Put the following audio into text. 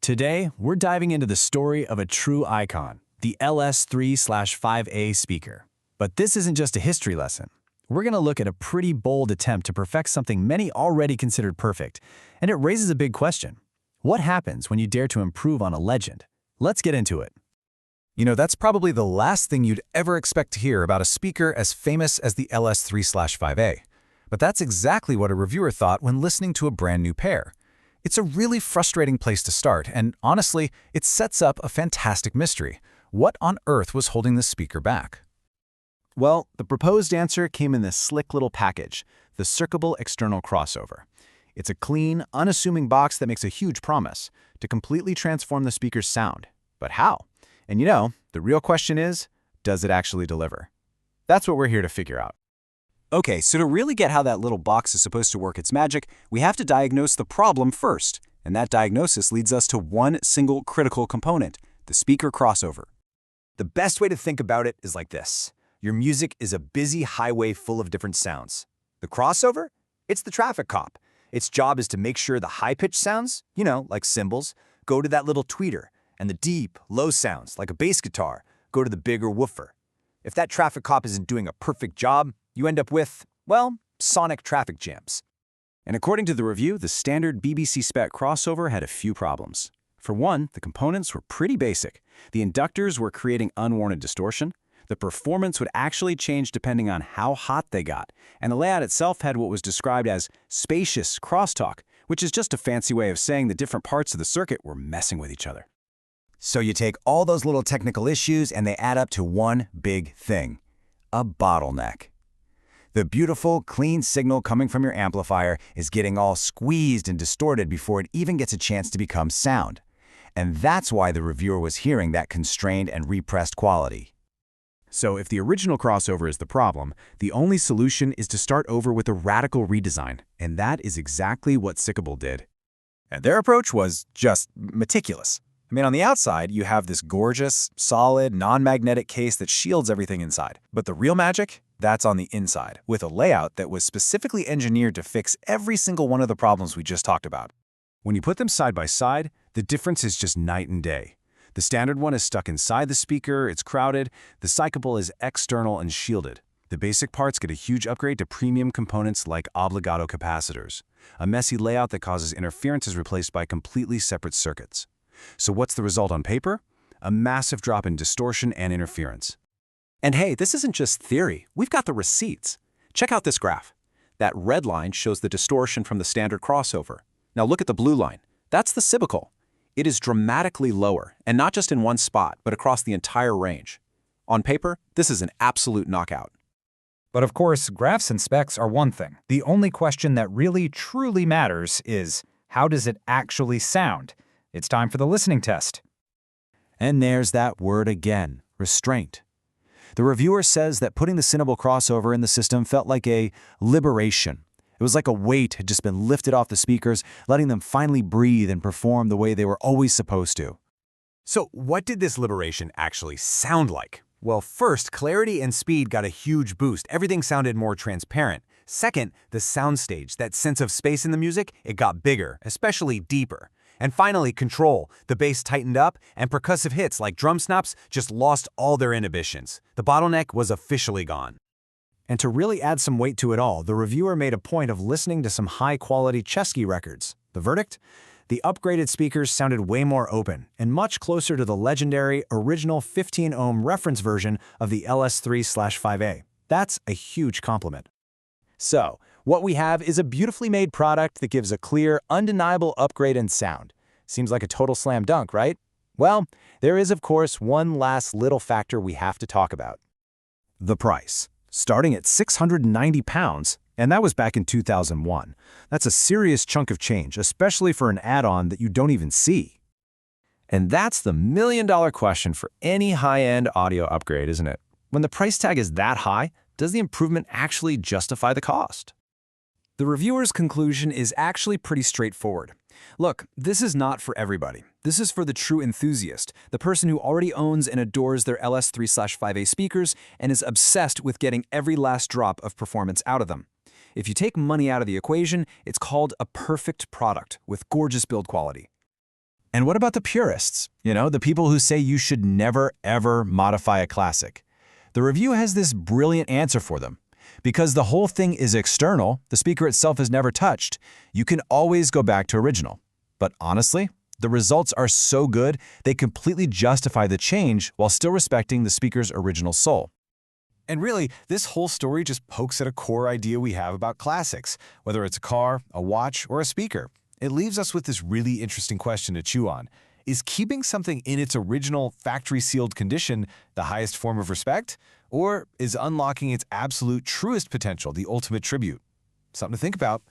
Today, we're diving into the story of a true icon, the LS3/5A speaker. But this isn't just a history lesson. We're going to look at a pretty bold attempt to perfect something many already considered perfect, and it raises a big question. What happens when you dare to improve on a legend? Let's get into it. That's probably the last thing you'd ever expect to hear about a speaker as famous as the LS3/5A. But that's exactly what a reviewer thought when listening to a brand new pair. It's a really frustrating place to start, and honestly, it sets up a fantastic mystery. What on earth was holding the speaker back? Well, the proposed answer came in this slick little package, the Cicable external crossover. It's a clean, unassuming box that makes a huge promise to completely transform the speaker's sound. But how? And the real question is, does it actually deliver? That's what we're here to figure out. Okay, so to really get how that little box is supposed to work its magic, we have to diagnose the problem first. And that diagnosis leads us to one single critical component, the speaker crossover. The best way to think about it is like this. Your music is a busy highway full of different sounds. The crossover? It's the traffic cop. Its job is to make sure the high-pitched sounds, like cymbals, go to that little tweeter, and the deep, low sounds, like a bass guitar, go to the bigger woofer. If that traffic cop isn't doing a perfect job, you end up with, sonic traffic jams. And according to the review, the standard BBC spec crossover had a few problems. For one, the components were pretty basic. The inductors were creating unwarranted distortion. The performance would actually change depending on how hot they got. And the layout itself had what was described as spacious crosstalk, which is just a fancy way of saying the different parts of the circuit were messing with each other. So you take all those little technical issues and they add up to one big thing, a bottleneck. The beautiful, clean signal coming from your amplifier is getting all squeezed and distorted before it even gets a chance to become sound. And that's why the reviewer was hearing that constrained and repressed quality. So if the original crossover is the problem, the only solution is to start over with a radical redesign, and that is exactly what Cicable did. And their approach was just meticulous. On the outside, you have this gorgeous, solid, non-magnetic case that shields everything inside. But the real magic? That's on the inside, with a layout that was specifically engineered to fix every single one of the problems we just talked about. When you put them side by side, the difference is just night and day. The standard one is stuck inside the speaker, it's crowded. The Cicable is external and shielded. The basic parts get a huge upgrade to premium components like obligato capacitors. A messy layout that causes interference is replaced by completely separate circuits. So what's the result on paper? A massive drop in distortion and interference. And hey, this isn't just theory. We've got the receipts. Check out this graph. That red line shows the distortion from the standard crossover. Now look at the blue line. That's the Cicable. It is dramatically lower, and not just in one spot, but across the entire range. On paper, this is an absolute knockout. But of course, graphs and specs are one thing. The only question that really, truly matters is, how does it actually sound? It's time for the listening test. And there's that word again, restraint. The reviewer says that putting the Cicable crossover in the system felt like a liberation. It was like a weight had just been lifted off the speakers, letting them finally breathe and perform the way they were always supposed to. So what did this liberation actually sound like? Well, first, clarity and speed got a huge boost. Everything sounded more transparent. Second, the soundstage, that sense of space in the music, it got bigger, especially deeper. And finally, control. The bass tightened up, and percussive hits like drum snaps just lost all their inhibitions. The bottleneck was officially gone. And to really add some weight to it all, the reviewer made a point of listening to some high-quality Chesky records. The verdict? The upgraded speakers sounded way more open, and much closer to the legendary original 15-ohm reference version of the LS3/5A. That's a huge compliment. So, what we have is a beautifully made product that gives a clear, undeniable upgrade in sound. Seems like a total slam dunk, right? Well, there is, of course, one last little factor we have to talk about. The price. Starting at £690, and that was back in 2001. That's a serious chunk of change, especially for an add-on that you don't even see. And that's the million-dollar question for any high-end audio upgrade, isn't it? When the price tag is that high, does the improvement actually justify the cost? The reviewer's conclusion is actually pretty straightforward. Look, this is not for everybody. This is for the true enthusiast, the person who already owns and adores their LS3/5A speakers and is obsessed with getting every last drop of performance out of them. If you take money out of the equation, it's called a perfect product with gorgeous build quality. And what about the purists? The people who say you should never, ever modify a classic. The review has this brilliant answer for them. Because the whole thing is external, the speaker itself is never touched, you can always go back to original. But honestly, the results are so good, they completely justify the change while still respecting the speaker's original soul. And really, this whole story just pokes at a core idea we have about classics, whether it's a car, a watch, or a speaker. It leaves us with this really interesting question to chew on. Is keeping something in its original factory-sealed condition the highest form of respect? Or is unlocking its absolute truest potential the ultimate tribute? Something to think about.